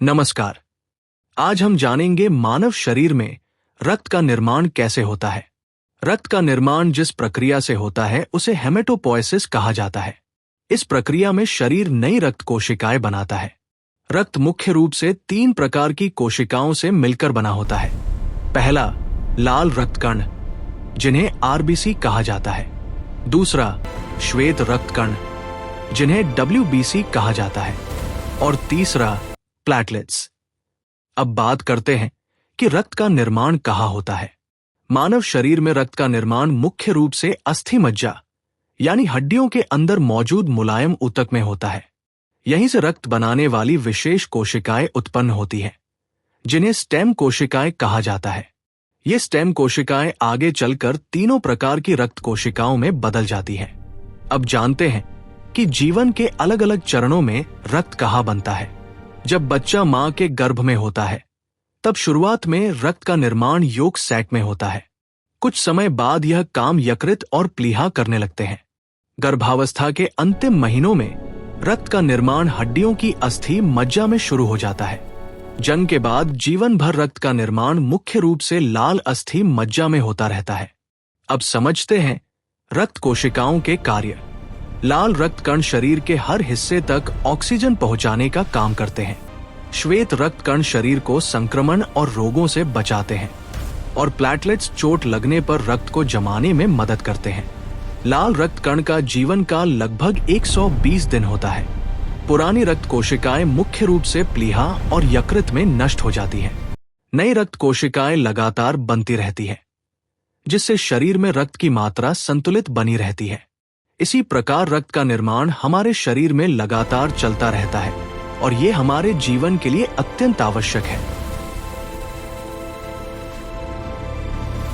नमस्कार। आज हम जानेंगे मानव शरीर में रक्त का निर्माण कैसे होता है। रक्त का निर्माण जिस प्रक्रिया से होता है उसे हेमेटोपोएसिस कहा जाता है। इस प्रक्रिया में शरीर नई रक्त कोशिकाएं बनाता है। रक्त मुख्य रूप से 3 प्रकार की कोशिकाओं से मिलकर बना होता है। पहला, लाल रक्तकण, जिन्हें आरबीसी कहा जाता है। दूसरा, श्वेत रक्तकण, जिन्हें डब्ल्यूबीसी कहा जाता है। और तीसरा, प्लेटलेट्स। अब बात करते हैं कि रक्त का निर्माण कहाँ होता है। मानव शरीर में रक्त का निर्माण मुख्य रूप से अस्थि मज्जा यानी हड्डियों के अंदर मौजूद मुलायम ऊतक में होता है। यहीं से रक्त बनाने वाली विशेष कोशिकाएं उत्पन्न होती हैं, जिन्हें स्टेम कोशिकाएं कहा जाता है। ये स्टेम कोशिकाएं आगे चलकर तीनों प्रकार की रक्त कोशिकाओं में बदल जाती हैं। अब जानते हैं कि जीवन के अलग अलग चरणों में रक्त कहाँ बनता है। जब बच्चा मां के गर्भ में होता है, तब शुरुआत में रक्त का निर्माण योक सैक में होता है। कुछ समय बाद यह काम यकृत और प्लीहा करने लगते हैं। गर्भावस्था के अंतिम महीनों में रक्त का निर्माण हड्डियों की अस्थि मज्जा में शुरू हो जाता है। जन्म के बाद जीवन भर रक्त का निर्माण मुख्य रूप से लाल अस्थि मज्जा में होता रहता है। अब समझते हैं रक्त कोशिकाओं के कार्य। लाल रक्त कण शरीर के हर हिस्से तक ऑक्सीजन पहुंचाने का काम करते हैं। श्वेत रक्त कण शरीर को संक्रमण और रोगों से बचाते हैं। और प्लेटलेट्स चोट लगने पर रक्त को जमाने में मदद करते हैं। लाल रक्त कण का जीवन काल लगभग 120 दिन होता है। पुरानी रक्त कोशिकाएं मुख्य रूप से प्लीहा और यकृत में नष्ट हो जाती हैं। नई रक्त कोशिकाएं लगातार बनती रहती हैं, जिससे शरीर में रक्त की मात्रा संतुलित बनी रहती है। इसी प्रकार रक्त का निर्माण हमारे शरीर में लगातार चलता रहता है और ये हमारे जीवन के लिए अत्यंत आवश्यक है।